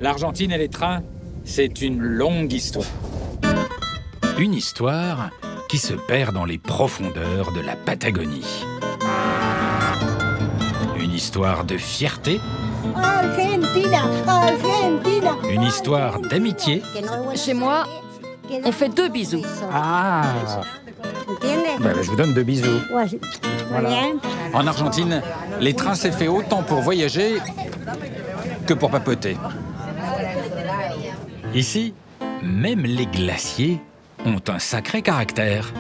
L'Argentine et les trains, c'est une longue histoire. Une histoire qui se perd dans les profondeurs de la Patagonie. Une histoire de fierté. Argentina, Argentina. Une histoire d'amitié. Chez moi, on fait 2 bisous. Ah, je vous donne 2 bisous. Voilà. En Argentine, les trains c'est fait autant pour voyager que pour papoter. Ici, même les glaciers ont un sacré caractère.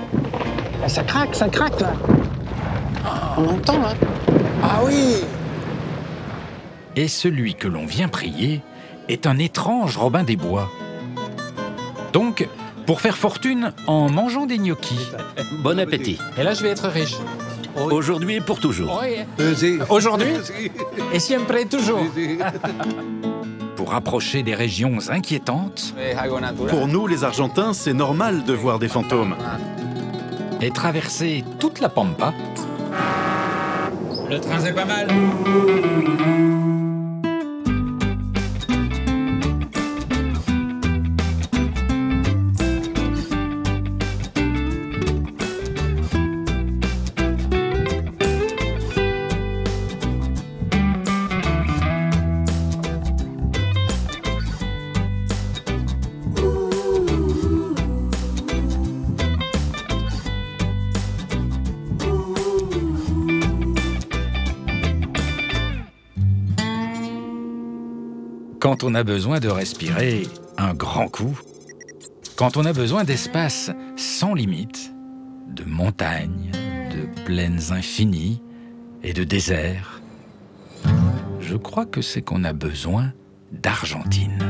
Ça craque là. On entend, hein. Ah oui! Et celui que l'on vient prier est un étrange Robin des Bois. Donc, pour faire fortune en mangeant des gnocchis. Bon appétit. Et là, je vais être riche. Aujourd'hui et pour toujours. Aujourd'hui? Et siempre toujours. Pour approcher des régions inquiétantes Pour nous, les Argentins, c'est normal de voir des fantômes. et traverser toute la Pampa. Le train, c'est pas mal. Quand on a besoin de respirer un grand coup, quand on a besoin d'espace sans limite, de montagnes, de plaines infinies et de déserts, je crois que c'est qu'on a besoin d'Argentine.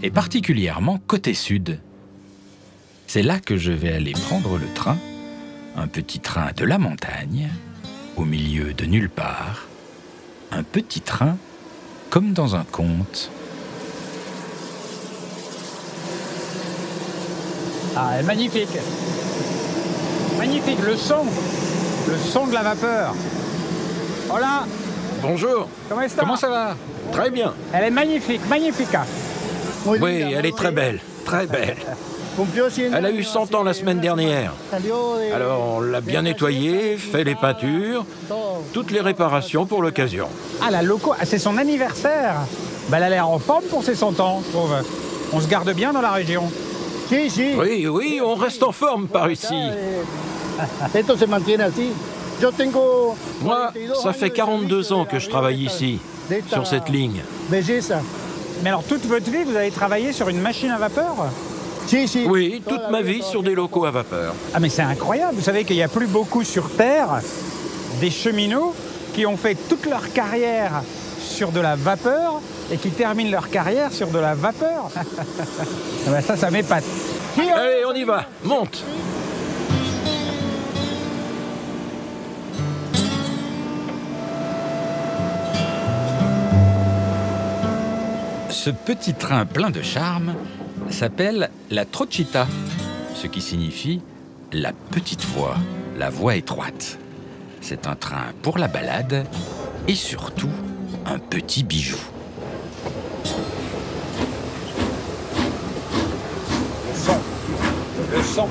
Et particulièrement côté sud. C'est là que je vais aller prendre le train, un petit train de la montagne, au milieu de nulle part, un petit train comme dans un conte. Ah, magnifique. Magnifique, le son de la vapeur. Hola, Bonjour. comment ça va? Très bien. Elle est magnifique, magnifique. Oui, elle est très belle, très belle. Elle a eu 100 ans la semaine dernière. Alors on l'a bien nettoyée, fait les peintures, toutes les réparations pour l'occasion. Ah, la loco, c'est son anniversaire. Bah, elle a l'air en forme pour ses 100 ans, je trouve. On se garde bien dans la région. Oui, oui, on reste en forme par ici. Moi, ça fait 42 ans que je travaille ici, sur cette ligne. Mais alors, toute votre vie, vous avez travaillé sur une machine à vapeur? Oui, toute ma vie sur des locaux à vapeur. Ah, mais c'est incroyable. Vous savez qu'il n'y a plus beaucoup sur Terre des cheminots qui ont fait toute leur carrière sur de la vapeur et qui terminent leur carrière sur de la vapeur. Ah ben ça m'épate. Allez, on y va, monte. Ce petit train plein de charme s'appelle la Trochita, ce qui signifie la petite voie, la voie étroite. C'est un train pour la balade et surtout un petit bijou. Le son.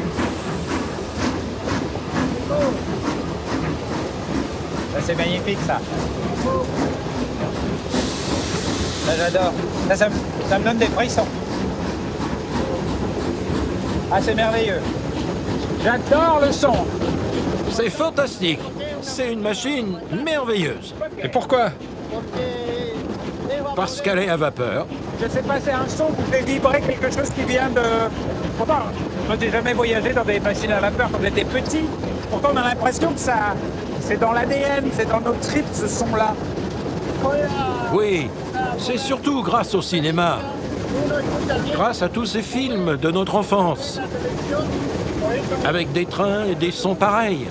Ça, c'est magnifique, ça. Ça, j'adore. Ça me donne des frissons. Ah, c'est merveilleux. J'adore le son. C'est fantastique. C'est une machine merveilleuse. Et pourquoi? Parce qu'elle est à vapeur. Je sais pas, c'est un son qui fait vibrer quelque chose qui vient de... Pourtant, je n'ai jamais voyagé dans des machines à vapeur quand j'étais petit. Pourtant, on a l'impression que ça... C'est dans l'ADN, c'est dans nos tripes, ce son-là. Oui, c'est surtout grâce au cinéma. Grâce à tous ces films de notre enfance. Avec des trains et des sons pareils.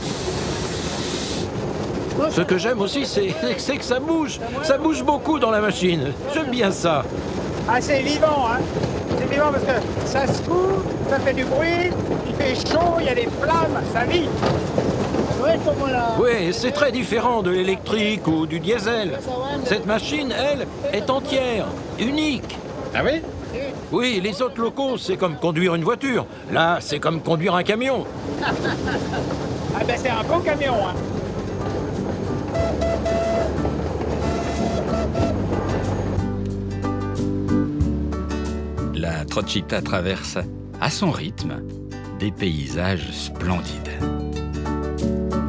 Ce que j'aime aussi, c'est que ça bouge. Ça bouge beaucoup dans la machine. J'aime bien ça. Ah, c'est vivant, hein. C'est vivant parce que ça secoue, ça fait du bruit, il fait chaud, il y a des flammes, ça vit. Oui, c'est très différent de l'électrique ou du diesel. Cette machine, elle, est entière, unique. Ah oui? Oui, les autres locaux, c'est comme conduire une voiture. Là, c'est comme conduire un camion. Ah ben c'est un beau camion, hein. La Trochita traverse, à son rythme, des paysages splendides.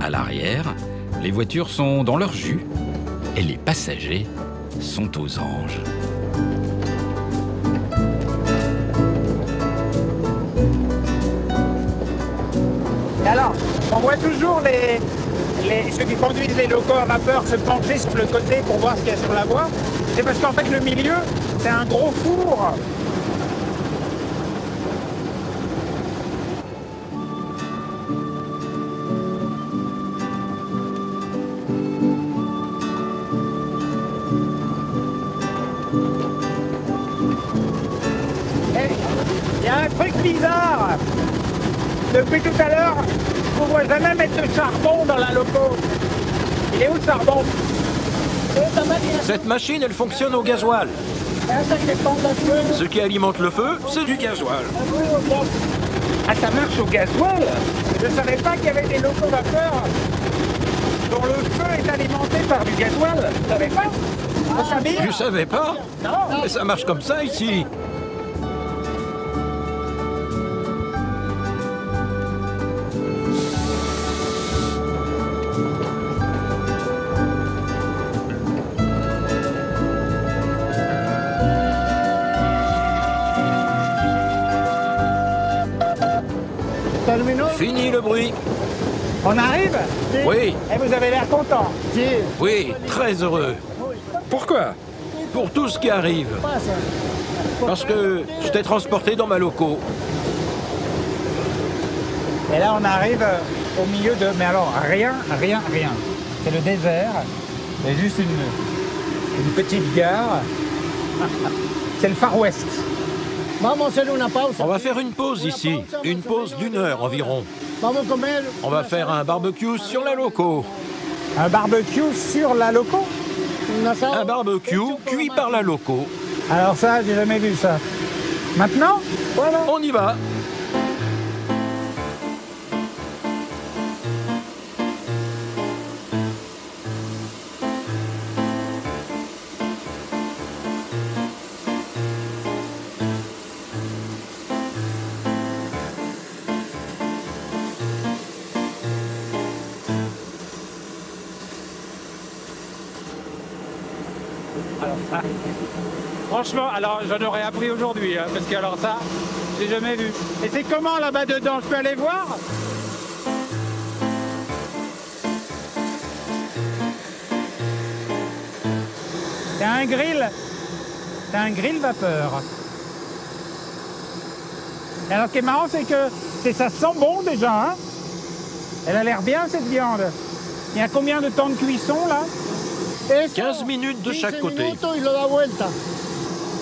À l'arrière, les voitures sont dans leur jus et les passagers sont aux anges. Et alors, on voit toujours ceux qui conduisent les locaux à vapeur se pencher sur le côté pour voir ce qu'il y a sur la voie. C'est parce qu'en fait, le milieu, c'est un gros four. Il y a un truc bizarre. Depuis tout à l'heure, je ne vois jamais mettre de charbon dans la loco. Il est où le charbon? Cette machine, elle fonctionne au gasoil. Ce qui alimente le feu, c'est du gasoil. Ah, ça marche au gasoil? Je ne savais pas qu'il y avait des locaux vapeur dont le feu est alimenté par du gasoil. Je ne savais pas. Vous saviez? Tu savais pas? Non. Mais ça marche comme ça ici. Fini le bruit. On arrive? Oui, Et vous avez l'air content. oui, très heureux. Pourquoi? Pour tout ce qui arrive. Parce que je t'ai transporté dans ma loco. Et là, on arrive au milieu de... Mais alors, rien. C'est le désert. Il y a juste une petite gare. C'est le Far West. On va faire une pause ici, une pause d'1 heure environ. On va faire un barbecue sur la loco. Un barbecue sur la loco? Un barbecue cuit par la loco. Alors ça, j'ai jamais vu ça. Maintenant? Voilà. On y va. Franchement, alors j'en aurais appris aujourd'hui, hein, parce que alors ça, j'ai jamais vu. Et c'est comment là-bas dedans? Je peux aller voir? C'est un grill. C'est un grill vapeur. Et alors ce qui est marrant, c'est que ça sent bon déjà, hein? Elle a l'air bien cette viande. Il y a combien de temps de cuisson là? 15 minutes de chaque côté.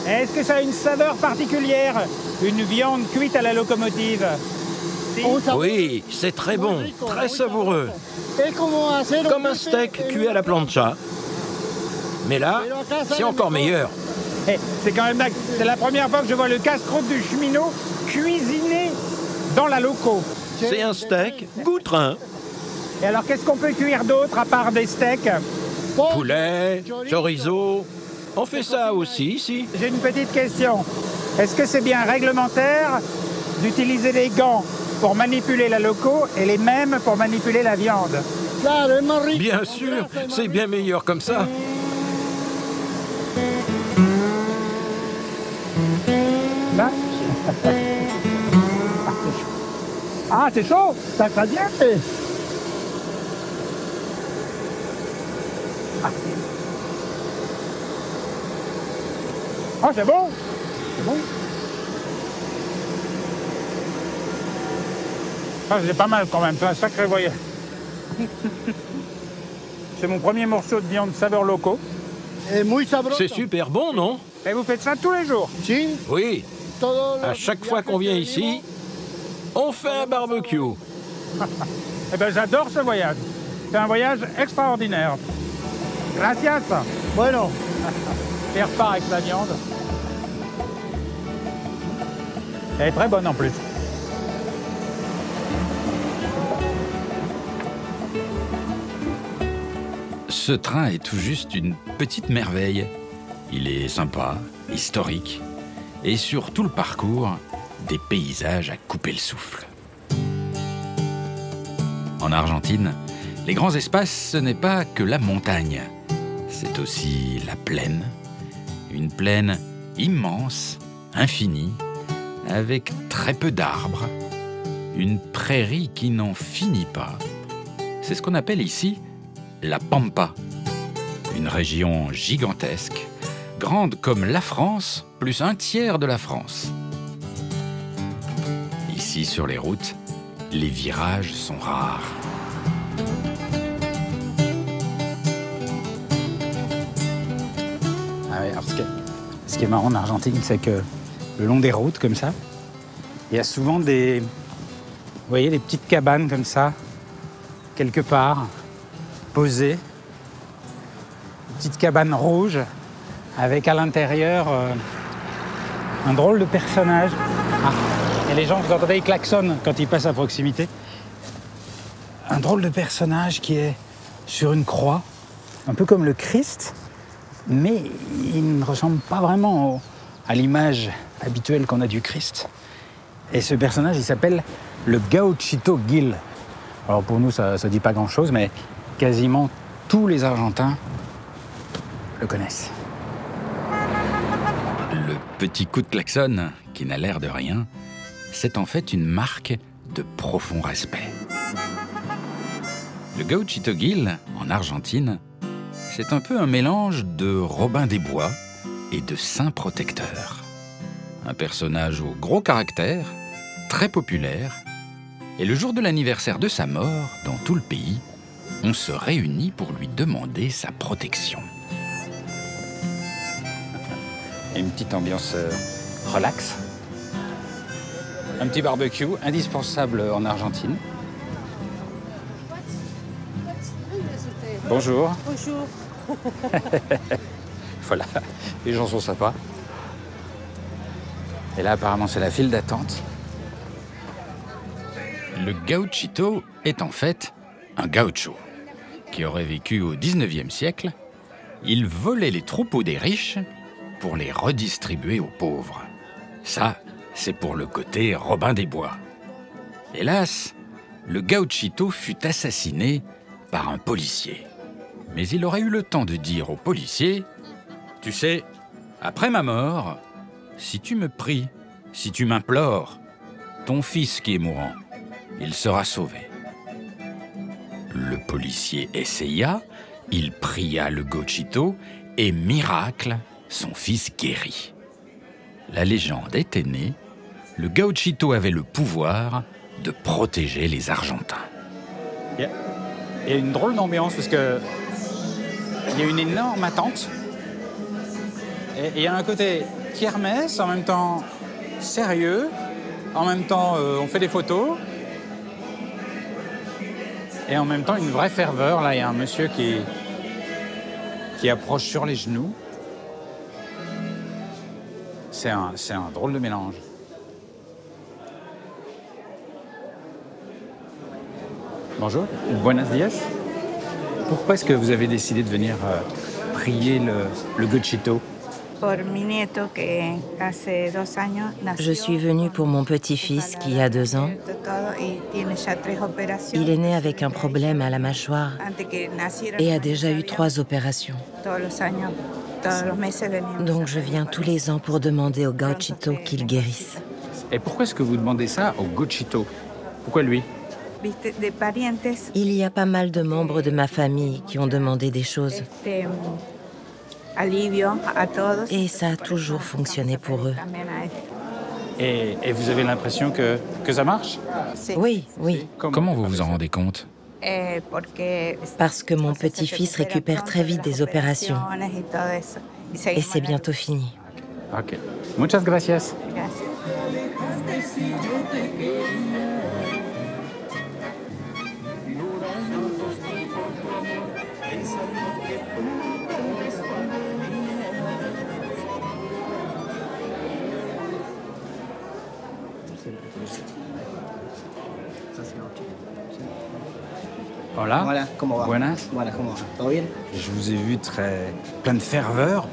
Est-ce que ça a une saveur particulière? Une viande cuite à la locomotive? Si. Oui, c'est très bon, très savoureux. Comme un steak cuit à la plancha. Mais là, c'est encore meilleur. C'est quand même dingue. C'est la première fois que je vois le casse-croûte du cheminot cuisiné dans la loco. C'est un steak goûtrin. Et alors, qu'est-ce qu'on peut cuire d'autre à part des steaks? Poulet, chorizo. On fait ça aussi ici. J'ai une petite question. Est-ce que c'est bien réglementaire d'utiliser des gants pour manipuler la loco et les mêmes pour manipuler la viande? Bien sûr, c'est bien meilleur comme ça. Là. Ah, c'est chaud. Ça va bien fait. Oh, c'est bon. C'est bon. Ah, c'est pas mal quand même, c'est un sacré voyage. C'est mon premier morceau de viande saveur loco. C'est super bon, non? Et vous faites ça tous les jours? Oui. À chaque fois qu'on vient ici, on fait un barbecue. Eh bien, j'adore ce voyage. C'est un voyage extraordinaire. Gracias. Bueno. Et repart avec la viande. Elle est très bonne en plus. Ce train est tout juste une petite merveille. Il est sympa, historique, et sur tout le parcours, des paysages à couper le souffle. En Argentine, les grands espaces, ce n'est pas que la montagne. C'est aussi la plaine. Une plaine immense, infinie, avec très peu d'arbres. Une prairie qui n'en finit pas. C'est ce qu'on appelle ici la Pampa. Une région gigantesque, grande comme la France, plus un tiers de la France. Ici, sur les routes, les virages sont rares. Ah ouais, alors ce qui est marrant en Argentine, c'est que le long des routes comme ça, il y a souvent des, vous voyez, des petites cabanes comme ça, quelque part, posées. Une petite cabane rouge avec à l'intérieur un drôle de personnage. Ah, et les gens, vous entendez, ils klaxonnent quand ils passent à proximité. Un drôle de personnage qui est sur une croix, un peu comme le Christ, mais il ne ressemble pas vraiment à l'image habituelle qu'on a du Christ. Et ce personnage, il s'appelle le Gauchito Gil. Alors pour nous, ça ne dit pas grand-chose, mais quasiment tous les Argentins le connaissent. Le petit coup de klaxon, qui n'a l'air de rien, c'est en fait une marque de profond respect. Le Gauchito Gil, en Argentine, c'est un peu un mélange de Robin des Bois et de Saint Protecteur. Un personnage au gros caractère, très populaire, et le jour de l'anniversaire de sa mort, dans tout le pays, on se réunit pour lui demander sa protection. Et une petite ambiance relax. Un petit barbecue, indispensable en Argentine. Bonjour. Bonjour. Voilà, les gens sont sympas. Et là, apparemment, c'est la file d'attente. Le gauchito est en fait un gaucho qui aurait vécu au 19e siècle. Il volait les troupeaux des riches pour les redistribuer aux pauvres. Ça, c'est pour le côté Robin des Bois. Hélas, le gauchito fut assassiné par un policier. Mais il aurait eu le temps de dire au policier « Tu sais, après ma mort, si tu me pries, si tu m'implores, ton fils qui est mourant, il sera sauvé. » Le policier essaya, il pria le gauchito et miracle, son fils guérit. La légende était née, le gauchito avait le pouvoir de protéger les Argentins. Il y a une drôle d'ambiance parce que il y a une énorme attente. Et il y a un côté kermesse, en même temps sérieux, en même temps on fait des photos. Et en même temps une vraie ferveur. Là, il y a un monsieur qui approche sur les genoux. C'est un drôle de mélange. Bonjour, buenos dias. Pourquoi est-ce que vous avez décidé de venir prier le gauchito? Je suis venue pour mon petit-fils qui a 2 ans. Il est né avec un problème à la mâchoire et a déjà eu 3 opérations. Donc je viens tous les ans pour demander au gauchito qu'il guérisse. Et pourquoi est-ce que vous demandez ça au gauchito? Pourquoi lui? Il y a pas mal de membres de ma famille qui ont demandé des choses. Et ça a toujours fonctionné pour eux. Et vous avez l'impression que ça marche? Oui, oui. Comment vous vous en rendez compte? Parce que mon petit-fils récupère très vite des opérations. Et c'est bientôt fini. Ok. Muchas gracias. Hola. Hola, ¿cómo va? Buenas. Buenas, ¿cómo va? ¿Todo bien? Je vous ai vu plein de ferveur.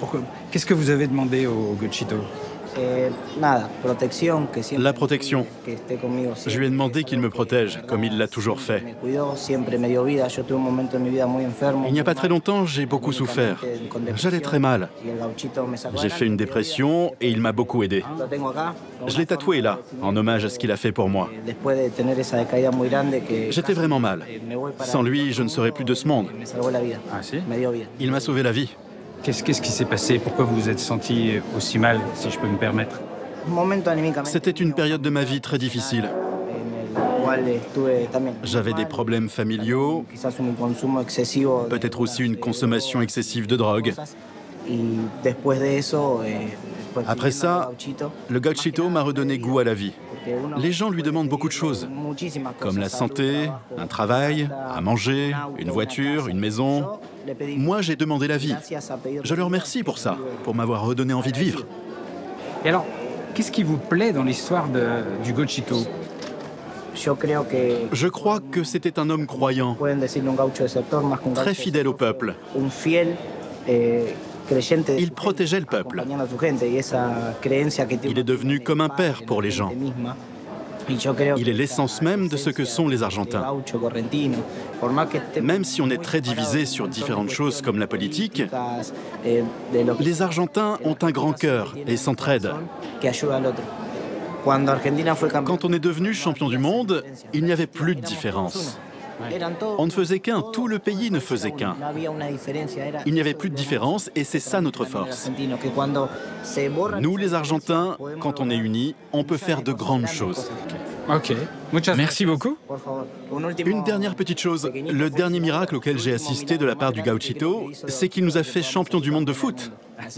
Qu'est-ce que vous avez demandé au Gauchito? Nada, protección, que siempre La protection. que esté conmigo Je lui ai demandé qu'il me protège, comme il l'a toujours fait. Me cuidó, siempre me dio vida. Yo tuve un momento en mi vida muy enfermo. Il n'y a pas très longtemps, j'ai beaucoup souffert. J'allais très mal. Y el gauchito me sacó J'ai fait une adelante, dépression et il m'a beaucoup aidé. Lo tengo acá. Je l'ai tatoué là, en hommage à ce qu'il a fait pour moi. Después de tener esa decaída muy grande que J'étais vraiment mal. me voy para Sans lui, je ne serais plus de ce monde. me salvó la vida. Ah si? Me dio vida. Il m'a sauvé la vie. Qu'est-ce qui s'est passé? Pourquoi vous vous êtes senti aussi mal, si je peux me permettre? Un momento anímicamente. C'était une période de ma vie très difficile. en el cual estuve también. J'avais des problèmes familiaux, Quizás un consumo excesivo. de peut-être aussi une drogas, consommation excessive de drogue. Y después de eso, después Après siguiendo ça, al gauchito, le Gauchito m'a redonné goût à la vie. porque uno Les gens lui demandent beaucoup de choses, muchísimas comme la cosas, santé, salud, un travail, à manger, une voiture, une maison. Yo le pedí Moi, j'ai demandé la vie. gracias a pedir Je le remercie pour ça, pour m'avoir redonné envie de vivre. Et alors, qu'est-ce qui vous plaît dans l'histoire du Gauchito? Yo creo que Je crois que c'était un homme croyant, pueden decirle un gaucho desertor más que un très gaucho fidèle au peuple. un fiel creyente de Il protégeait le peuple. acompañando a su gente y esa creencia que tiene Il est devenu comme un père pour les gens. misma. Y yo creo Il est que l'essence même de ce que sont les Argentins. gaucho correntino, por más que esté Même si on est muy très separado divisé de sur un montón de différentes choses comme la politique, políticas, de lo que- les Argentins ont un grand cœur et s'entraident. que ayuda al otro. Cuando Argentina fue campeón, Quand on est devenu champion du monde, il n'y avait plus de différence. On ne faisait qu'un, tout le pays ne faisait qu'un. No había una diferencia, era Il n'y avait plus de différence et c'est ça notre force. argentino, que cuando se borra- Nous, les Argentins, quand on est unis, on peut faire de grandes choses. Ok. Merci beaucoup. Por favor, un último- Une dernière petite chose, le dernier miracle auquel j'ai assisté de la part du Gauchito, c'est qu'il nous a fait champion du monde de foot.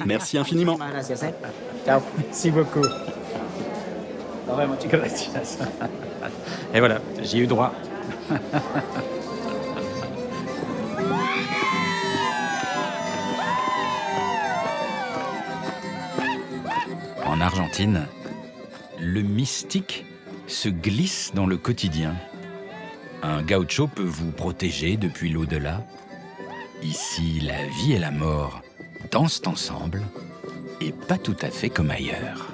Merci infiniment. Muchísimas gracias, Ciao. Merci beaucoup. Gracias. Et voilà, j'y ai eu droit. En Argentine, le mystique se glisse dans le quotidien. Un gaucho peut vous protéger depuis l'au-delà. Ici, la vie et la mort dansent ensemble, et pas tout à fait comme ailleurs.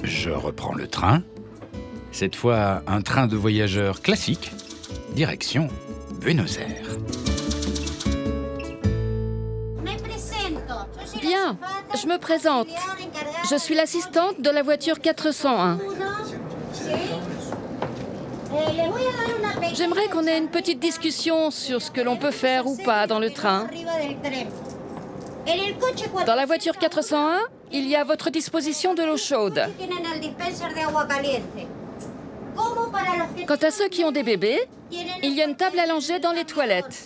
Je reprends le train. Cette fois, un train de voyageurs classique, direction Buenos Aires. Bien, je me présente. Je suis l'assistante de la voiture 401. J'aimerais qu'on ait une petite discussion sur ce que l'on peut faire ou pas dans le train. Dans la voiture 401, il y a à votre disposition de l'eau chaude. Quant à ceux qui ont des bébés, il y a une table allongée dans les toilettes.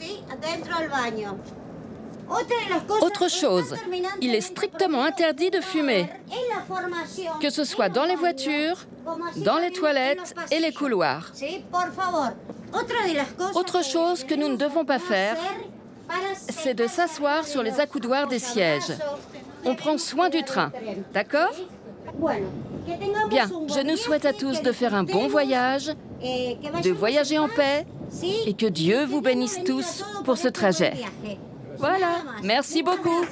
Autre chose, il est strictement interdit de fumer, que ce soit dans les voitures, dans les toilettes et les couloirs. Autre chose que nous ne devons pas faire, c'est de s'asseoir sur les accoudoirs des sièges. On prend soin du train, d'accord? Bien, je nous souhaite à tous de faire un bon voyage, de voyager en paix et que Dieu vous bénisse tous pour ce trajet. Voilà, merci beaucoup.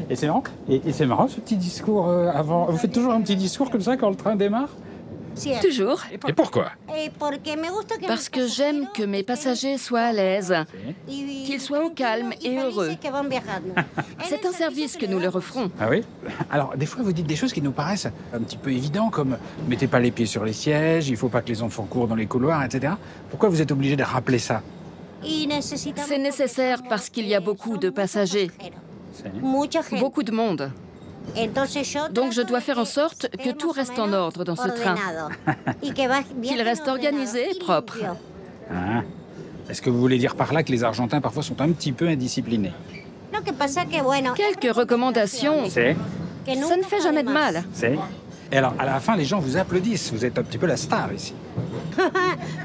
Et c'est marrant. Et c'est marrant ce petit discours avant. Vous faites toujours un petit discours comme ça quand le train démarre? Toujours. Et pourquoi? Parce que j'aime que mes passagers soient à l'aise, qu'ils soient au calme et heureux. C'est un service que nous leur offrons. Ah oui? Alors, des fois, vous dites des choses qui nous paraissent un petit peu évidentes, comme « mettez pas les pieds sur les sièges, il faut pas que les enfants courent dans les couloirs, etc. » Pourquoi vous êtes obligé de rappeler ça? C'est nécessaire parce qu'il y a beaucoup de passagers, beaucoup de monde. Donc je dois faire en sorte que tout reste en ordre dans ce train, qu'il reste organisé et propre. Ah. Est-ce que vous voulez dire par là que les Argentins parfois sont un petit peu indisciplinés? Quelques recommandations, C'est? ça ne fait jamais de mal. C'est? Et alors, à la fin, les gens vous applaudissent. Vous êtes un petit peu la star ici.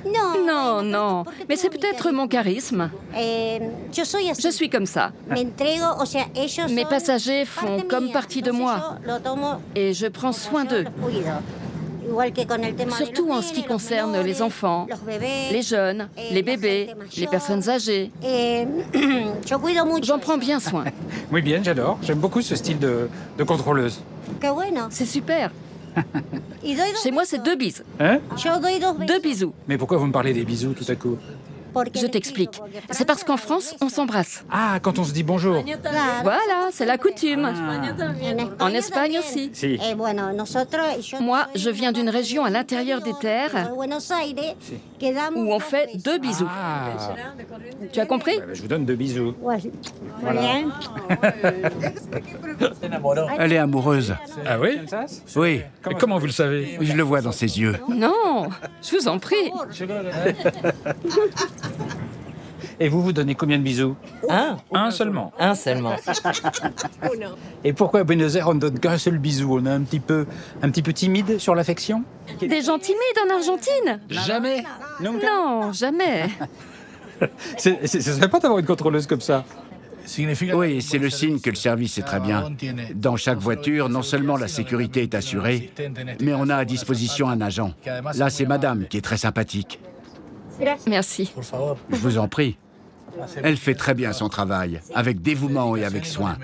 Non, non. Mais c'est peut-être mon charisme. Je suis comme ça. Mes passagers font comme partie de moi. Et je prends soin d'eux. Surtout en ce qui concerne les enfants, les jeunes, les bébés, les personnes âgées. J'en prends bien soin. Oui, bien, j'adore. J'aime beaucoup ce style de contrôleuse. C'est super. Chez moi, c'est 2 bises. Hein? 2 bisous. Mais pourquoi vous me parlez des bisous tout à coup? Je t'explique. C'est parce qu'en France, on s'embrasse. Ah, quand on se dit bonjour. Voilà, c'est la coutume. En Espagne aussi. Si. Moi, je viens d'une région à l'intérieur des terres où on fait 2 bisous. Ah. Tu as compris? Je vous donne 2 bisous. Elle est amoureuse. Ah oui? Oui, Mais comment vous le savez? je le vois dans ses yeux. Non, je vous en prie. Et vous donnez combien de bisous? Un seulement. Un seulement. Et pourquoi à Buenos Aires, on ne donne qu'un seul bisou? On est un petit peu timide sur l'affection? Des gens timides en Argentine? Jamais. Non, jamais. Ce serait pas d'avoir une contrôleuse comme ça. Oui, c'est le signe que le service est très bien. Dans chaque voiture, non seulement la sécurité est assurée, mais on a à disposition un agent. Là, c'est madame qui est très sympathique. Merci. Je vous en prie. Elle fait très bien son travail, avec dévouement et avec soin.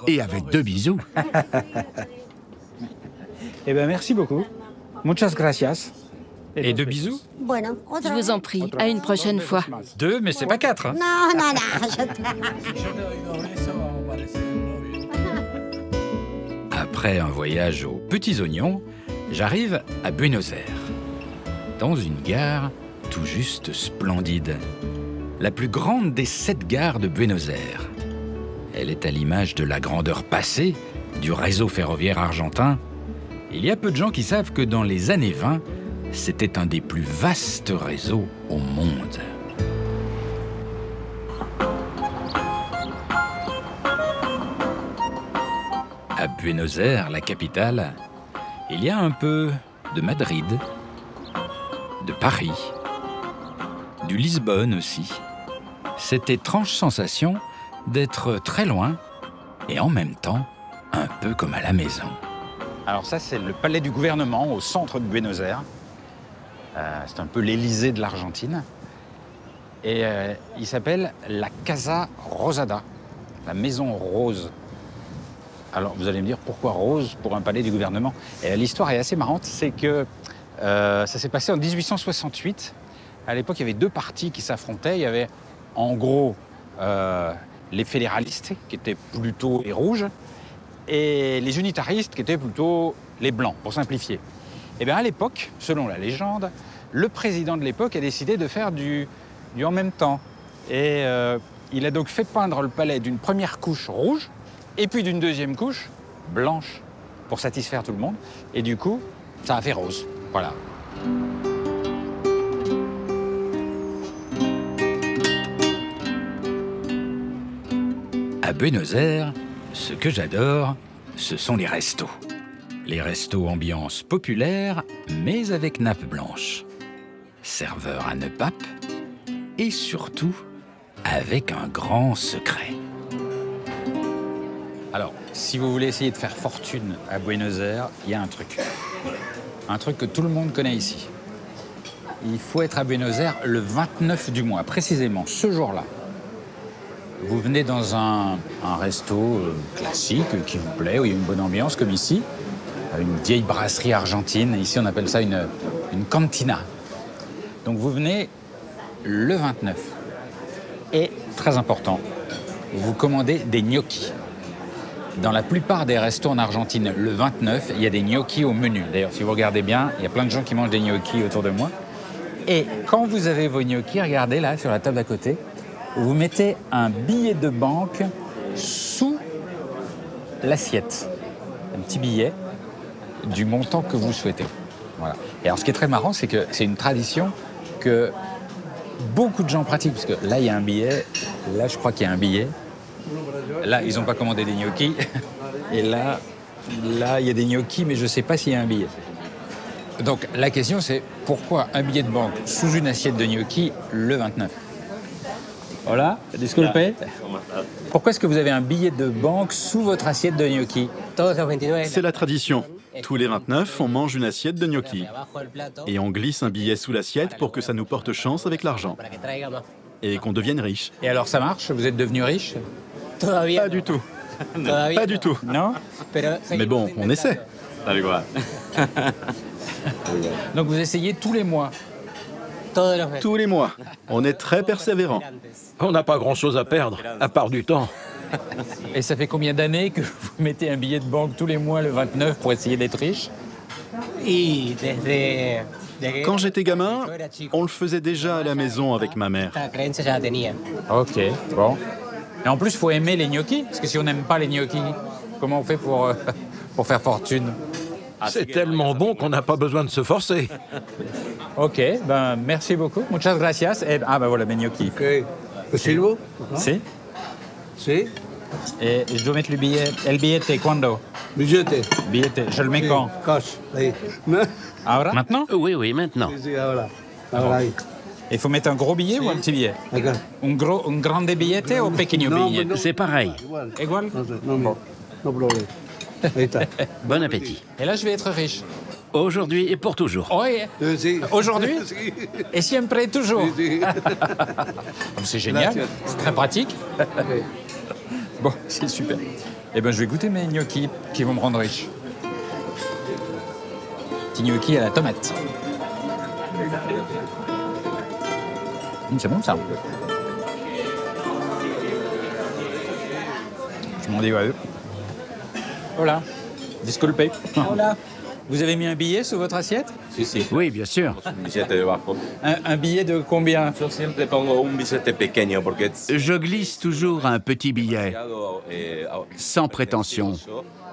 Et avec 2 bisous. Eh bien, merci beaucoup. Muchas gracias. Et 2 bisous? Je vous en prie. À une prochaine fois. 2, mais c'est pas 4. Hein. Après un voyage aux petits oignons, j'arrive à Buenos Aires. Dans une gare tout juste splendide. La plus grande des 7 gares de Buenos Aires. Elle est à l'image de la grandeur passée du réseau ferroviaire argentin. Il y a peu de gens qui savent que dans les années 20, c'était un des plus vastes réseaux au monde. À Buenos Aires, la capitale, il y a un peu de Madrid, de Paris, du Lisbonne aussi. Cette étrange sensation d'être très loin et en même temps un peu comme à la maison. Alors ça, c'est le palais du gouvernement au centre de Buenos Aires. C'est un peu l'Élysée de l'Argentine. Et il s'appelle la Casa Rosada, la maison rose. Alors vous allez me dire pourquoi rose pour un palais du gouvernement? Et l'histoire est assez marrante, c'est que ça s'est passé en 1868. À l'époque, il y avait 2 partis qui s'affrontaient. Il y avait en gros les fédéralistes qui étaient plutôt les rouges et les unitaristes qui étaient plutôt les blancs, pour simplifier. Et bien à l'époque, selon la légende, le président de l'époque a décidé de faire du en même temps. Et il a donc fait peindre le palais d'une première couche rouge et puis d'une deuxième couche blanche pour satisfaire tout le monde. Et du coup, ça a fait rose. Voilà. À Buenos Aires, ce que j'adore, ce sont les restos. Les restos ambiance populaire, mais avec nappe blanche. Serveur à 9 papes et surtout avec un grand secret. Alors, si vous voulez essayer de faire fortune à Buenos Aires, il y a un truc. Un truc que tout le monde connaît ici. Il faut être à Buenos Aires le 29 du mois, précisément ce jour-là. Vous venez dans un resto classique qui vous plaît, où il y a une bonne ambiance, comme ici. Une vieille brasserie argentine. Ici, on appelle ça une cantina. Donc, vous venez le 29. Et, très important, vous commandez des gnocchis. Dans la plupart des restos en Argentine, le 29, il y a des gnocchis au menu. D'ailleurs, si vous regardez bien, il y a plein de gens qui mangent des gnocchis autour de moi. Et quand vous avez vos gnocchis, regardez là, sur la table à côté, vous mettez un billet de banque sous l'assiette. Un petit billet du montant que vous souhaitez. Voilà. Et alors, ce qui est très marrant, c'est que c'est une tradition que beaucoup de gens pratiquent. Parce que là, il y a un billet. Là, je crois qu'il y a un billet. Là, ils n'ont pas commandé des gnocchis. Et là, Là, il y a des gnocchis, mais je ne sais pas s'il y a un billet. Donc, la question, c'est pourquoi un billet de banque sous une assiette de gnocchi le 29? Voilà, disculpe. Pourquoi est-ce que vous avez un billet de banque sous votre assiette de gnocchi? C'est la tradition. Tous les 29, on mange une assiette de gnocchi. Et on glisse un billet sous l'assiette pour que ça nous porte chance avec l'argent. Et qu'on devienne riche. Et alors, ça marche? Vous êtes devenu riche? Pas du tout. Pas du tout. Non? Mais bon, on essaie. Donc, vous essayez tous les mois? Tous les mois. On est très persévérant. On n'a pas grand-chose à perdre, à part du temps. Et ça fait combien d'années que vous mettez un billet de banque tous les mois le 29 pour essayer d'être riche? Quand j'étais gamin, on le faisait déjà à la maison avec ma mère. Ok, bon. Et en plus, il faut aimer les gnocchis, parce que si on n'aime pas les gnocchis, comment on fait pour faire fortune? C'est tellement bon qu'on n'a pas besoin de se forcer. Ok, ben merci beaucoup. Muchas gracias. Ah ben voilà, mes gnocchis. ¿Sirvo? Si. Sí. Et je dois mettre le billet. El billete, cuando? Billete. Billete. Je le mets quand? Cash. Ahí. Ahora? Maintenant? Oui, oui, maintenant. Sí, ahora. Ahora ahí. Il faut mettre un gros billet ou un petit billet? Acá. Un grande billete ou pequeño billete? C'est pareil. Igual? No problème. Ahí está. Bon appétit. Et là, je vais être riche. Aujourd'hui et pour toujours. Oui. Sí. Aujourd'hui? Sí. Et siempre, toujours. Sí. C'est génial, c'est très pratique. Bon, c'est super. Eh ben, je vais goûter mes gnocchis qui vont me rendre riche. Petit gnocchi à la tomate. C'est bon, ça. Je m'en dis ouais. Voilà. Disculpe. Voilà. Vous avez mis un billet sous votre assiette? Si, si. Oui, bien sûr. Un billet de combien? Je glisse toujours un petit billet, sans prétention.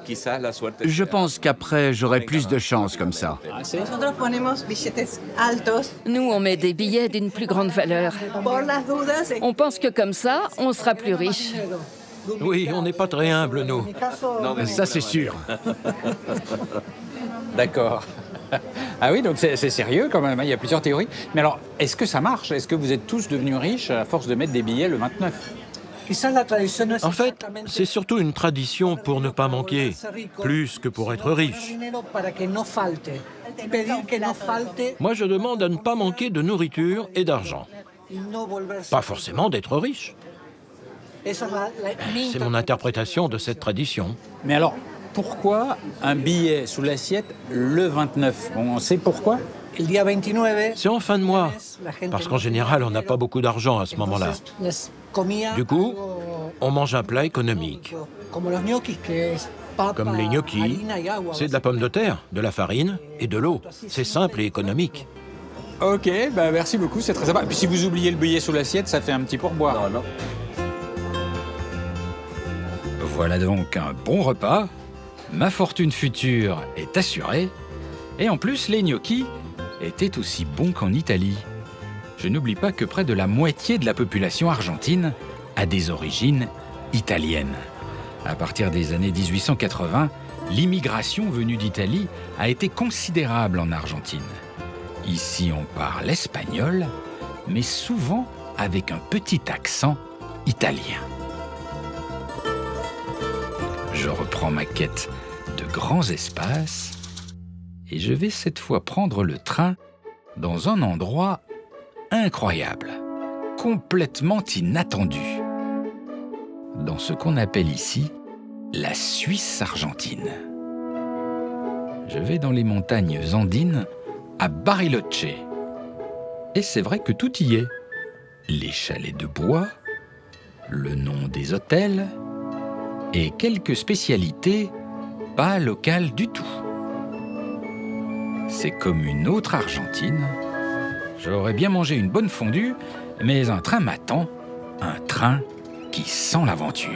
Je pense qu'après, j'aurai plus de chance comme ça. Nous, on met des billets d'une plus grande valeur. On pense que comme ça, on sera plus riche. Oui, on n'est pas très humbles, nous. Ça, c'est sûr. D'accord. Ah oui, donc c'est sérieux quand même, hein, il y a plusieurs théories. Mais alors, est-ce que ça marche? Est-ce que vous êtes tous devenus riches à force de mettre des billets le 29? En fait, c'est surtout une tradition pour ne pas manquer, plus que pour être riche. Moi, je demande à ne pas manquer de nourriture et d'argent. Pas forcément d'être riche. C'est mon interprétation de cette tradition. Mais alors, pourquoi un billet sous l'assiette le 29? On sait pourquoi? C'est en fin de mois, parce qu'en général, on n'a pas beaucoup d'argent à ce moment-là. Du coup, on mange un plat économique. Comme les gnocchis, c'est de la pomme de terre, de la farine et de l'eau. C'est simple et économique. Ok, bah merci beaucoup, c'est très sympa. Et puis si vous oubliez le billet sous l'assiette, ça fait un petit pourboire. Non. Voilà donc un bon repas. Ma fortune future est assurée. Et en plus, les gnocchis étaient aussi bons qu'en Italie. Je n'oublie pas que près de la moitié de la population argentine a des origines italiennes. À partir des années 1880, l'immigration venue d'Italie a été considérable en Argentine. Ici, on parle espagnol, mais souvent avec un petit accent italien. Je reprends ma quête de grands espaces et je vais cette fois prendre le train dans un endroit incroyable, complètement inattendu, dans ce qu'on appelle ici la Suisse argentine. Je vais dans les montagnes andines à Bariloche. Et c'est vrai que tout y est. Les chalets de bois, le nom des hôtels et quelques spécialités pas locales du tout. C'est comme une autre Argentine. J'aurais bien mangé une bonne fondue, mais un train m'attend, un train qui sent l'aventure.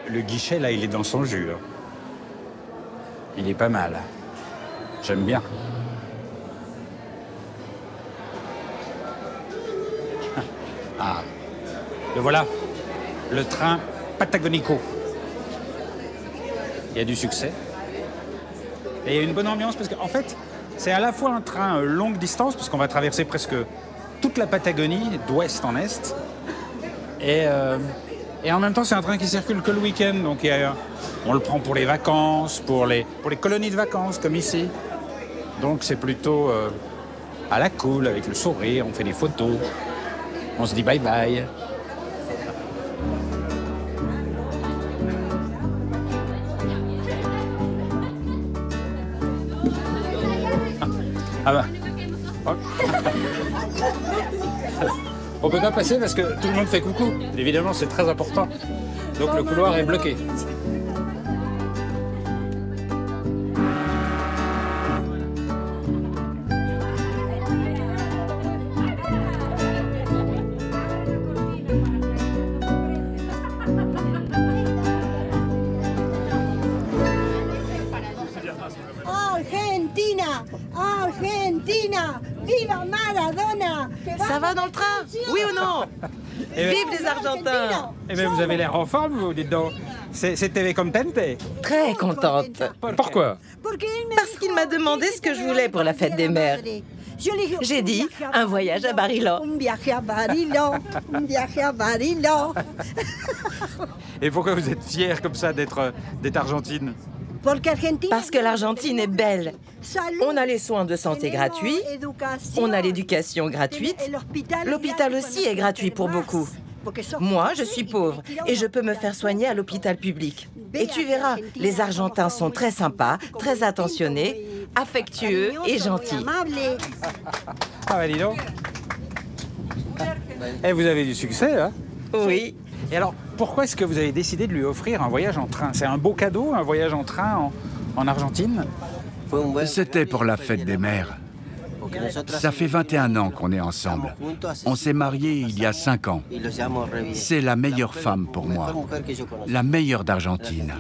Le guichet, là, il est dans son jus. Hein. Il est pas mal. J'aime bien. Ah, le voilà. le train Patagonico. Il y a du succès. Et il y a une bonne ambiance parce qu'en fait, c'est à la fois un train longue distance, parce qu'on va traverser presque toute la Patagonie, d'ouest en est. Et en même temps, c'est un train qui circule que le week-end. Donc on le prend pour les vacances, pour les colonies de vacances, comme ici. Donc c'est plutôt à la cool, avec le sourire, on fait des photos. On se dit bye bye. Ah bah. Hop. On peut pas passer parce que tout le monde fait coucou. Évidemment, c'est très important. Donc le couloir est bloqué. Argentina, Argentina, viva Maradona. Ça va dans le train? Oui ou non? Vive les Argentins! Eh bien, vous avez l'air en forme, vous, dites donc. C'était contente? Très contente. Pourquoi? Parce qu'il m'a demandé ce que je voulais pour la fête des mères. J'ai dit un voyage à Barilo. Un viaje a Barilo, un viaje a Barilo. Et pourquoi vous êtes fière comme ça d'être argentine? Parce que l'Argentine est belle. On a les soins de santé gratuits, on a l'éducation gratuite, l'hôpital aussi est gratuit pour beaucoup. Moi, je suis pauvre et je peux me faire soigner à l'hôpital public. Et tu verras, les Argentins sont très sympas, très attentionnés, affectueux et gentils. Ah bah dis donc. Et vous avez du succès, hein? Oui. Et alors, pourquoi est-ce que vous avez décidé de lui offrir un voyage en train? C'est un beau cadeau, un voyage en train en Argentine? C'était pour la fête des mères. Ça fait 21 ans qu'on est ensemble. On s'est mariés il y a 5 ans. C'est la meilleure femme pour moi. La meilleure d'Argentine.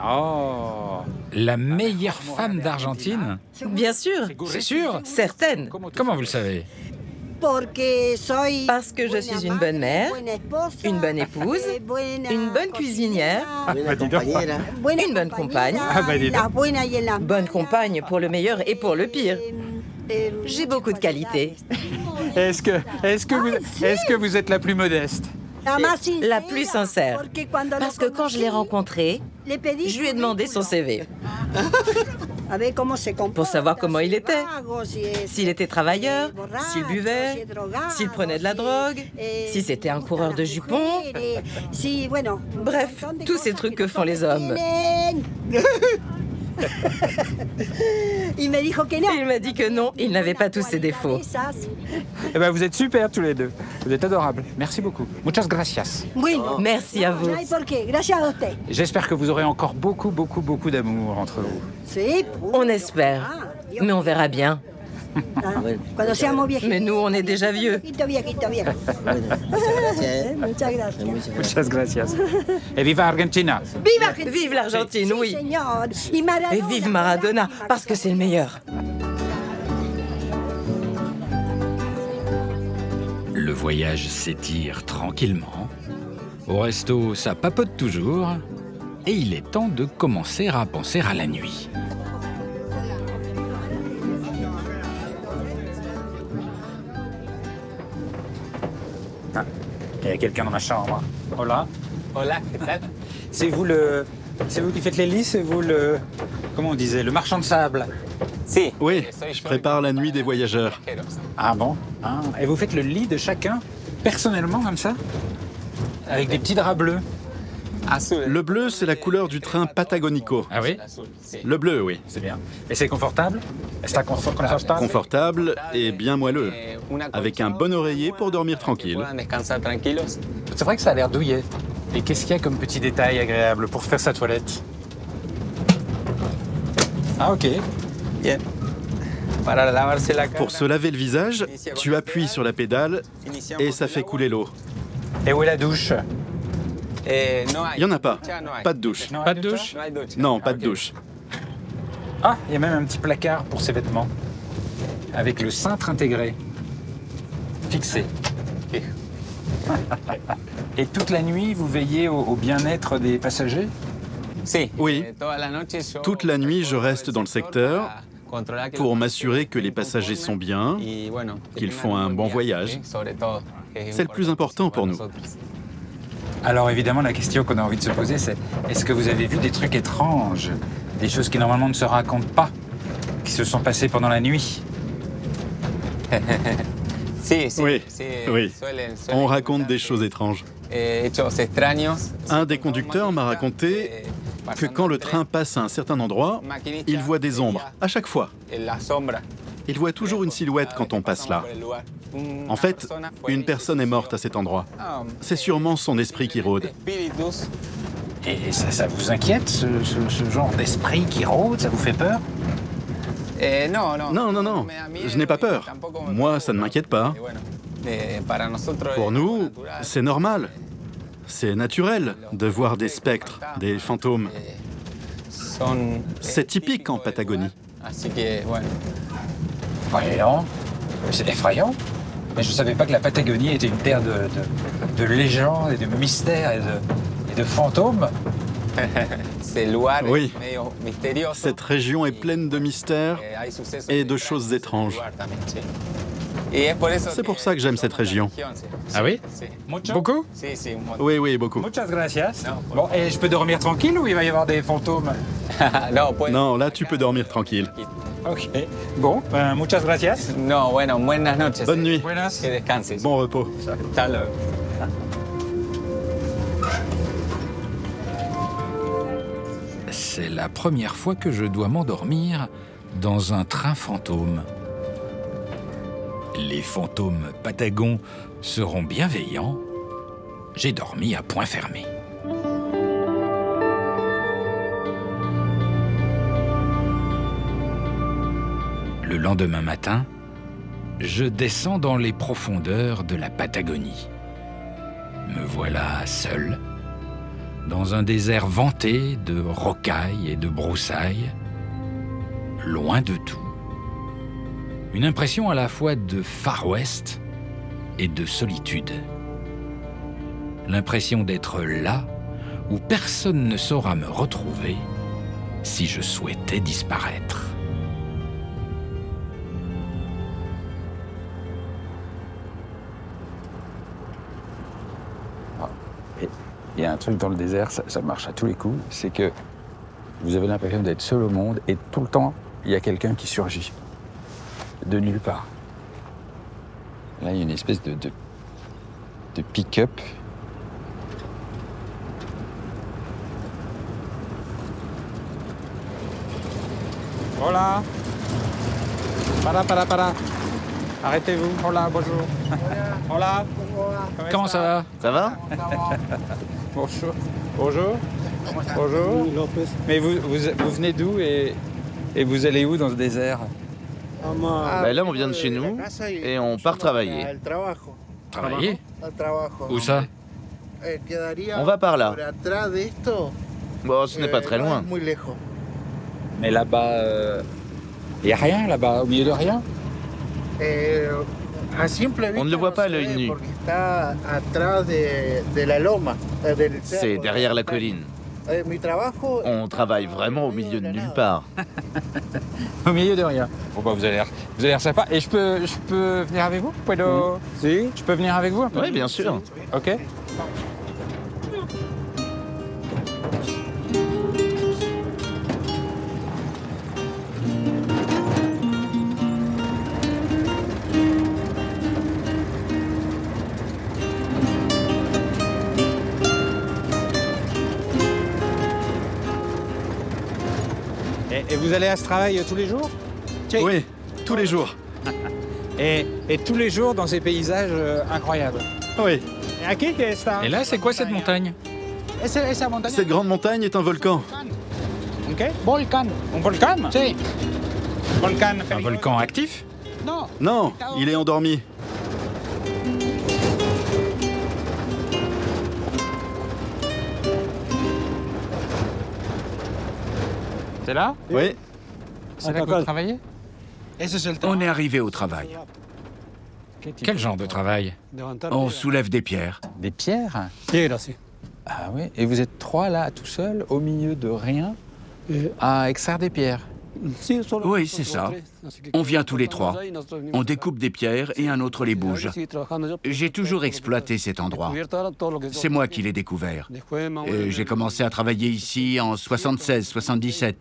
Oh, la meilleure femme d'Argentine? Bien sûr. C'est sûr? Certaine. Comment vous le savez? Parce que je suis une bonne mère, une bonne épouse, une bonne cuisinière, une bonne compagne. Bonne compagne pour le meilleur et pour le pire. J'ai beaucoup de qualités. Est-ce que vous êtes la plus modeste? La plus sincère. Parce que quand je l'ai rencontré, je lui ai demandé son CV. Pour savoir comment il était. S'il était travailleur, s'il buvait, s'il prenait de la drogue, si c'était un coureur de jupons. Bref, tous ces trucs que font les hommes. Il m'a dit que non, il n'avait pas tous ses défauts. Eh ben, vous êtes super tous les deux. Vous êtes adorables. Merci beaucoup. Muchas gracias. Merci à vous. J'espère que vous aurez encore beaucoup d'amour entre vous. On espère, mais on verra bien. Mais nous, on est déjà vieux. Muchas gracias. Et viva Argentina. Vive l'Argentine, oui. Et vive Maradona, parce que c'est le meilleur. Le voyage s'étire tranquillement. Au resto, ça papote toujours. Et il est temps de commencer à penser à la nuit. Il y a quelqu'un dans ma chambre. Hola. Hola, ¿qué tal? C'est vous qui faites les lits, c'est vous le... Comment on disait? Le marchand de sable. Si. Oui, je prépare la nuit des voyageurs. Ah bon? Ah, et vous faites le lit de chacun, personnellement, comme ça? Avec des petits draps bleus? Le bleu, c'est la couleur du train Patagonico. Ah oui? Le bleu, oui. C'est bien. Et c'est confortable? C'est confortable? Confortable et bien moelleux. Avec un bon oreiller pour dormir tranquille. C'est vrai que ça a l'air douillet. Et qu'est-ce qu'il y a comme petit détail agréable pour faire sa toilette? Ah ok. Yeah. Pour se laver le visage, tu appuies sur la pédale et ça fait couler l'eau. Et où est la douche? Il n'y en a pas. Pas de douche. Pas de douche? Non, pas de douche. Ah, il y a même un petit placard pour ses vêtements. Avec le cintre intégré. Fixé. Okay. Et toute la nuit, vous veillez au bien-être des passagers? Oui. Toute la nuit, je reste dans le secteur pour m'assurer que les passagers sont bien, qu'ils font un bon voyage. C'est le plus important pour nous. Alors évidemment, la question qu'on a envie de se poser, c'est est-ce que vous avez vu des trucs étranges, des choses qui normalement ne se racontent pas, qui se sont passées pendant la nuit? Oui, oui. On raconte des choses étranges. Un des conducteurs m'a raconté que quand le train passe à un certain endroit, il voit des ombres, à chaque fois. Il voit toujours une silhouette quand on passe là. En fait, une personne est morte à cet endroit. C'est sûrement son esprit qui rôde. Et ça vous inquiète, ce genre d'esprit qui rôde? Ça vous fait peur? Non, non, non, je n'ai pas peur. Moi, ça ne m'inquiète pas. Pour nous, c'est normal. C'est naturel de voir des spectres, des fantômes. C'est typique en Patagonie. Effrayant. C'est effrayant. Mais je ne savais pas que la Patagonie était une terre de légendes et de mystères et de fantômes. Oui, cette région est pleine de mystères et de choses étranges. C'est pour ça que j'aime cette région. Ah oui? Beaucoup? Oui, oui, beaucoup. Muchas gracias. Bon, et je peux dormir tranquille ou il va y avoir des fantômes? Non, là, tu peux dormir tranquille. Ok. Bon, muchas gracias. Bonne nuit. Buenas. Bon repos. C'est la première fois que je dois m'endormir dans un train fantôme. Les fantômes patagons seront bienveillants. J'ai dormi à point fermé. Le lendemain matin, je descends dans les profondeurs de la Patagonie. Me voilà seul, dans un désert vanté de rocailles et de broussailles, loin de tout. Une impression à la fois de Far West et de solitude. L'impression d'être là où personne ne saura me retrouver si je souhaitais disparaître. Il y a un truc dans le désert, ça marche à tous les coups, c'est que vous avez l'impression d'être seul au monde et tout le temps, il y a quelqu'un qui surgit. De nulle part. Là, il y a une espèce de pick-up. Hola. Para. Arrêtez-vous. Hola, bonjour. Hola. Comment ça va? Ça va? Bonjour. Bonjour. Bonjour. Mais vous venez d'où et vous allez où dans ce désert? Bah là, on vient de chez nous et on part travailler. Travailler? Où ça? On va par là. Bon, ce n'est pas très loin. Mais là-bas, il n'y a rien là-bas, au milieu de rien? On ne le voit pas à l'œil nu. C'est derrière la colline. On travaille vraiment au milieu de nulle part. Au milieu de rien. Bon bah vous avez l'air sympa. Et je peux venir avec vous? Si. Je peux venir avec vous un peu? Oui, bien sûr. Ok. Et vous allez à ce travail tous les jours? Oui, tous les jours. Et tous les jours dans ces paysages incroyables? Oui. Et là, c'est quoi cette montagne? Cette grande montagne est un volcan. Ok. Volcan. Un volcan? Si. Volcan. Un volcan actif? Non, il est endormi. C'est là? Oui. C'est là que vous travaillez? On est arrivé au travail. Quel genre de travail? On soulève des pierres. Des pierres? Piedra, sí. Ah oui. Et vous êtes 3 là, tout seuls, au milieu de rien, à extraire des pierres? Oui, c'est ça. On vient tous les 3. On découpe des pierres et un autre les bouge. J'ai toujours exploité cet endroit. C'est moi qui l'ai découvert. Et j'ai commencé à travailler ici en 76-77.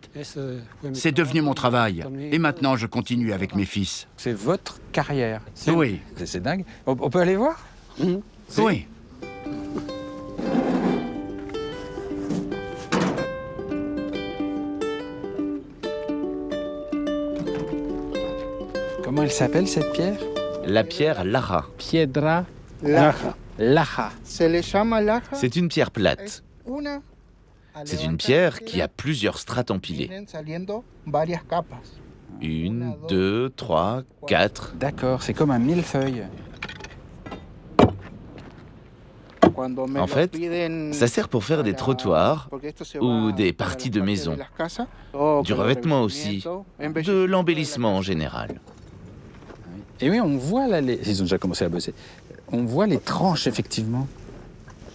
C'est devenu mon travail. Et maintenant, je continue avec mes fils. C'est votre carrière? Oui. C'est dingue. On peut aller voir? Oui. Comment elle s'appelle, cette pierre? La pierre Laja. Piedra Laja. Laja. C'est une pierre plate. C'est une pierre qui a plusieurs strates empilées. 1, 2, 3, 4. D'accord, c'est comme un millefeuille. En fait, ça sert pour faire des trottoirs ou des parties de maison, du revêtement aussi, de l'embellissement en général. Et oui, on voit là les... Ils ont déjà commencé à bosser. On voit les tranches, effectivement,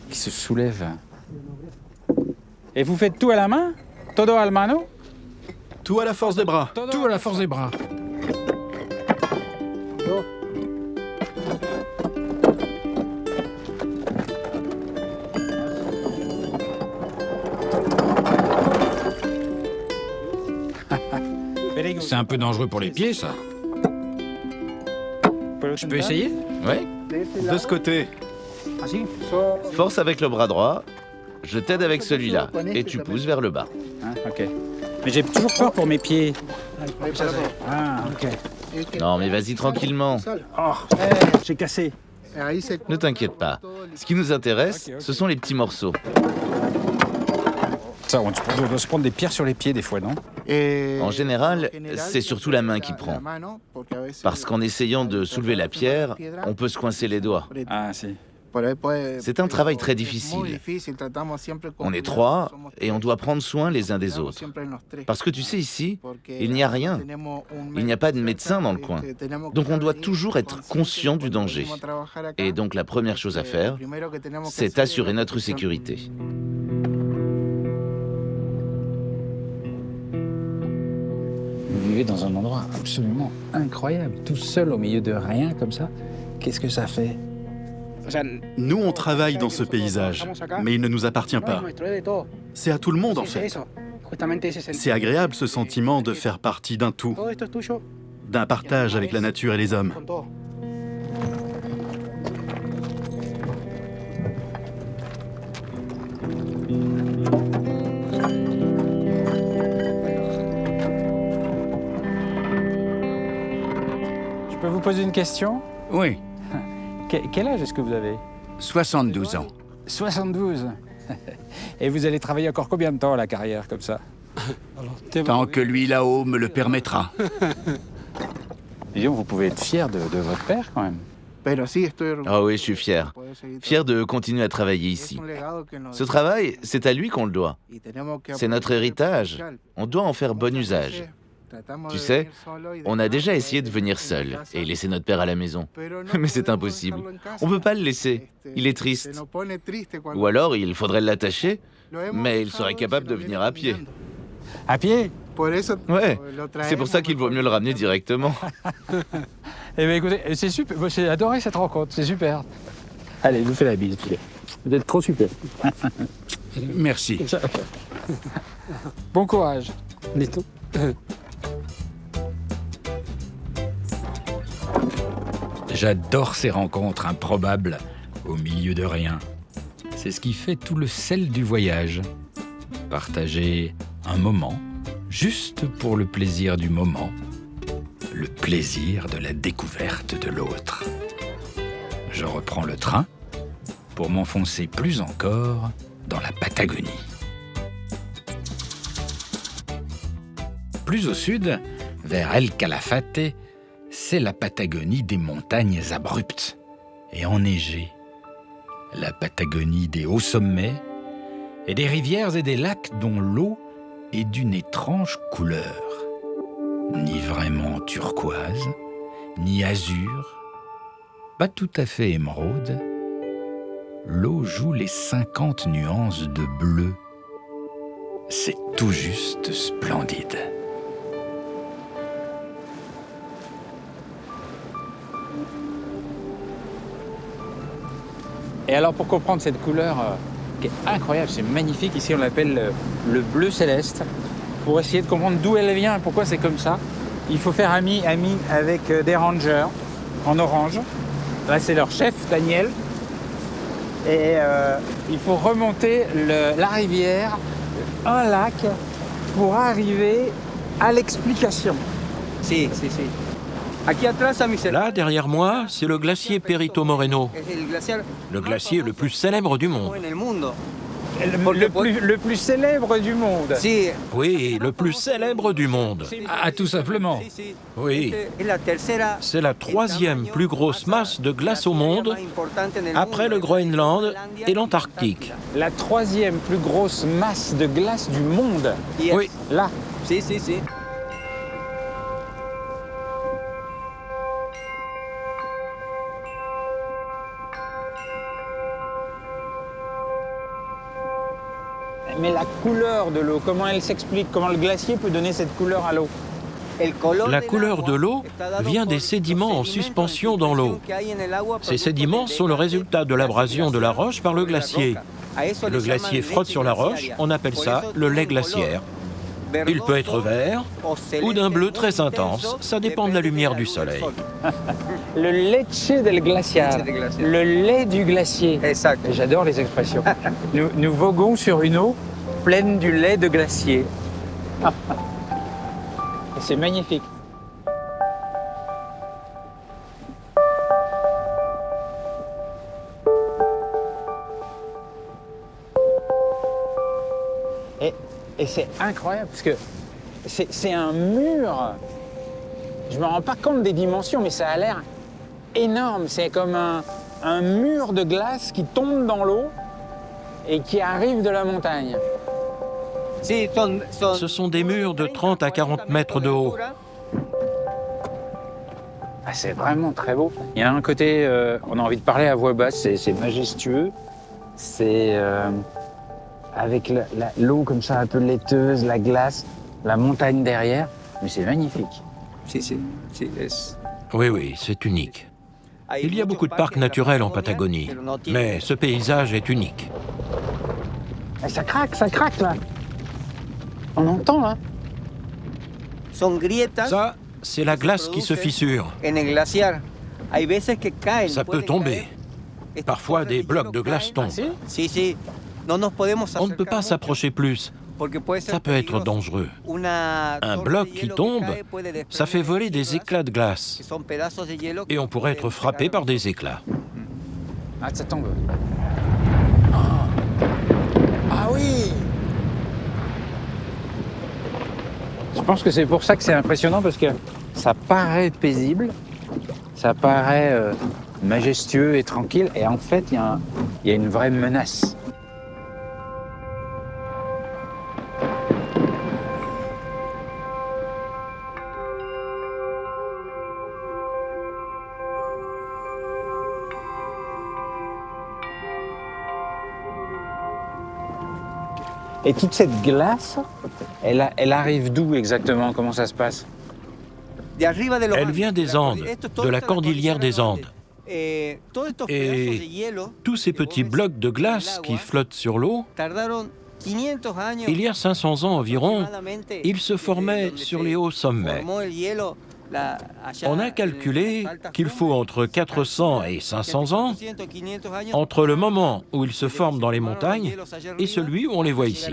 qui se soulèvent. Et vous faites tout à la main? Todo al mano? Tout à la force des bras. Tout à la force des bras. C'est un peu dangereux pour les pieds, ça. Je peux essayer? Oui. De ce côté. Force avec le bras droit. Je t'aide avec celui-là. Et tu pousses vers le bas. Ah, ok. Mais j'ai toujours peur pour mes pieds. Ah, ok. Non, mais vas-y tranquillement. Oh, j'ai cassé. Ne t'inquiète pas. Ce qui nous intéresse, ce sont les petits morceaux. Ça, on doit se prendre des pierres sur les pieds des fois, non? En général, c'est surtout la main qui prend. Parce qu'en essayant de soulever la pierre, on peut se coincer les doigts. Ah, si. C'est un travail très difficile. On est 3 et on doit prendre soin les uns des autres. Parce que tu sais, ici, il n'y a rien. Il n'y a pas de médecin dans le coin. Donc on doit toujours être conscient du danger. Et donc la première chose à faire, c'est assurer notre sécurité. Vous vivez dans un endroit absolument incroyable, tout seul au milieu de rien comme ça. Qu'est-ce que ça fait? Nous, on travaille dans ce paysage, mais il ne nous appartient pas. C'est à tout le monde, en fait. C'est agréable, ce sentiment de faire partie d'un tout, d'un partage avec la nature et les hommes. Je peux vous poser une question? Oui. Quel âge est-ce que vous avez? 72 ans. 72. Et vous allez travailler encore combien de temps à la carrière comme ça? Tant que lui là-haut me le permettra. Disons, vous pouvez être fier de votre père quand même. Ah oui, je suis fier. Fier de continuer à travailler ici. Ce travail, c'est à lui qu'on le doit. C'est notre héritage. On doit en faire bon usage. Tu sais, on a déjà essayé de venir seul et laisser notre père à la maison. Mais c'est impossible. On ne peut pas le laisser. Il est triste. Ou alors, il faudrait l'attacher, mais il serait capable de venir à pied. À pied? Ouais, c'est pour ça qu'il vaut mieux le ramener directement. Eh bien, écoutez, c'est super. J'ai adoré cette rencontre, c'est super. Allez, je vous fais la bise. Vous êtes trop super. Merci. Bon courage. J'adore ces rencontres improbables au milieu de rien. C'est ce qui fait tout le sel du voyage. Partager un moment, juste pour le plaisir du moment. Le plaisir de la découverte de l'autre. Je reprends le train pour m'enfoncer plus encore dans la Patagonie. Plus au sud, vers El Calafate, c'est la Patagonie des montagnes abruptes et enneigées. La Patagonie des hauts sommets et des rivières et des lacs dont l'eau est d'une étrange couleur. Ni vraiment turquoise, ni azur, pas tout à fait émeraude, l'eau joue les 50 nuances de bleu. C'est tout juste splendide. Et alors, pour comprendre cette couleur qui est incroyable, c'est magnifique, ici on l'appelle le bleu céleste, pour essayer de comprendre d'où elle vient et pourquoi c'est comme ça, il faut faire ami avec des rangers en orange. Là, c'est leur chef, Daniel. Et il faut remonter la rivière, un lac, pour arriver à l'explication. Si. Là, derrière moi, c'est le glacier Perito Moreno, le glacier le plus célèbre du monde. Le plus célèbre du monde. Oui, le plus célèbre du monde. Ah, tout simplement. Oui. C'est la 3e plus grosse masse de glace au monde, après le Groenland et l'Antarctique. La 3e plus grosse masse de glace du monde. Oui. Là. Mais la couleur de l'eau, comment elle s'explique? Comment le glacier peut donner cette couleur à l'eau? La couleur de l'eau vient des sédiments en suspension dans l'eau. Ces sédiments sont le résultat de l'abrasion de la roche par le glacier. Le glacier frotte sur la roche, on appelle ça le lait glaciaire. Il peut être vert ou d'un bleu très intense, ça dépend de la lumière du soleil. Le leche del glaciar, le lait du glacier. Exact. J'adore les expressions. Nous voguons sur une eau pleine du lait de glacier. C'est magnifique. Et c'est incroyable parce que c'est un mur. Je me rends pas compte des dimensions, mais ça a l'air énorme. C'est comme un mur de glace qui tombe dans l'eau et qui arrive de la montagne. Ce sont des murs de 30 à 40 mètres de haut. Ah, c'est vraiment très beau. Il y a un côté, on a envie de parler à voix basse, c'est majestueux. C'est avec l'eau comme ça, un peu laiteuse, la glace, la montagne derrière. Mais c'est magnifique. Oui, c'est unique. Il y a beaucoup de parcs naturels en Patagonie, mais ce paysage est unique. Et ça craque là. On entend là. Ça, c'est la glace qui se fissure. Ça peut tomber. Parfois, des blocs de glace tombent. On ne peut pas s'approcher plus. Ça peut être dangereux. Un bloc qui tombe, ça fait voler des éclats de glace. Et on pourrait être frappé par des éclats. Ah, ça tombe. Ah oui! Je pense que c'est pour ça que c'est impressionnant, parce que ça paraît paisible, ça paraît majestueux et tranquille, et en fait, il y a une vraie menace. Et toute cette glace, elle arrive d'où exactement? Comment ça se passe? Elle vient des Andes, de la cordillère des Andes. Et tous ces petits blocs de glace qui flottent sur l'eau, il y a 500 ans environ, ils se formaient sur les hauts sommets. On a calculé qu'il faut entre 400 et 500 ans entre le moment où ils se forment dans les montagnes et celui où on les voit ici.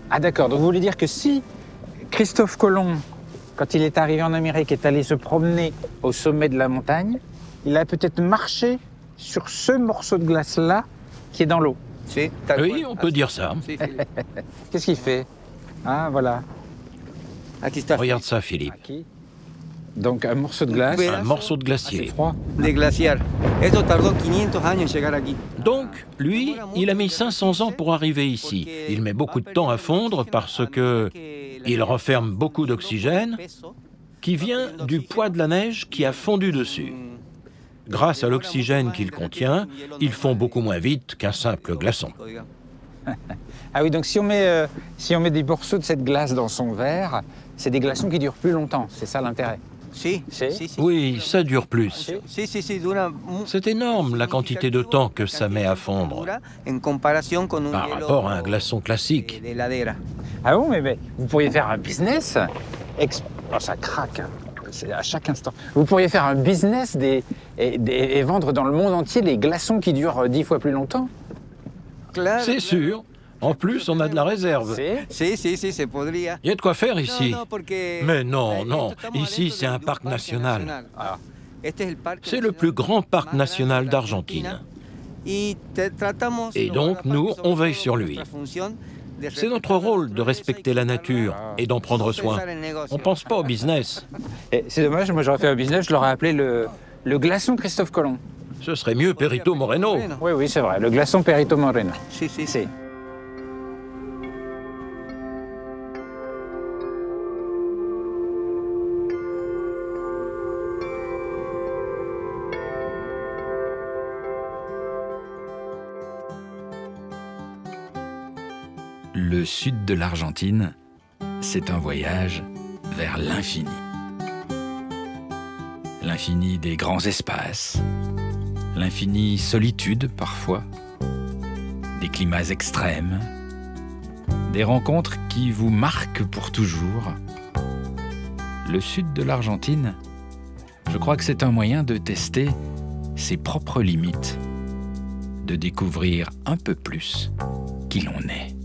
Ah d'accord, donc vous voulez dire que si Christophe Colomb, quand il est arrivé en Amérique, est allé se promener au sommet de la montagne, il a peut-être marché sur ce morceau de glace-là qui est dans l'eau. Oui, on peut dire ça. Qu'est-ce qu'il fait? Ah, voilà. Regarde ça, Philippe. Donc un morceau de glace. Un morceau de glacier. C'est froid. Donc, lui, il a mis 500 ans pour arriver ici. Il met beaucoup de temps à fondre parce que il renferme beaucoup d'oxygène qui vient du poids de la neige qui a fondu dessus. Grâce à l'oxygène qu'il contient, ils fond beaucoup moins vite qu'un simple glaçon. Ah oui, donc si on met des morceaux de cette glace dans son verre, c'est des glaçons qui durent plus longtemps, c'est ça l'intérêt? Oui, ça dure plus. C'est énorme la quantité de temps que ça met à fondre par rapport à un glaçon classique. Ah bon, mais vous pourriez faire un business Oh, ça craque, c'est à chaque instant. Vous pourriez faire un business et vendre dans le monde entier les glaçons qui durent 10 fois plus longtemps? C'est sûr. En plus, on a de la réserve. Il y a de quoi faire ici. Mais non, non. Ici, c'est un parc national. C'est le plus grand parc national d'Argentine. Et donc, nous, on veille sur lui. C'est notre rôle de respecter la nature et d'en prendre soin. On ne pense pas au business. C'est dommage, moi j'aurais fait un business, je l'aurais appelé le glaçon Christophe Colomb. Ce serait mieux Perito Moreno. Oui, oui, c'est vrai, le glaçon Perito Moreno. Si. Le sud de l'Argentine, c'est un voyage vers l'infini. L'infini des grands espaces, l'infinie solitude parfois, des climats extrêmes, des rencontres qui vous marquent pour toujours. Le sud de l'Argentine, je crois que c'est un moyen de tester ses propres limites, de découvrir un peu plus qui l'on est.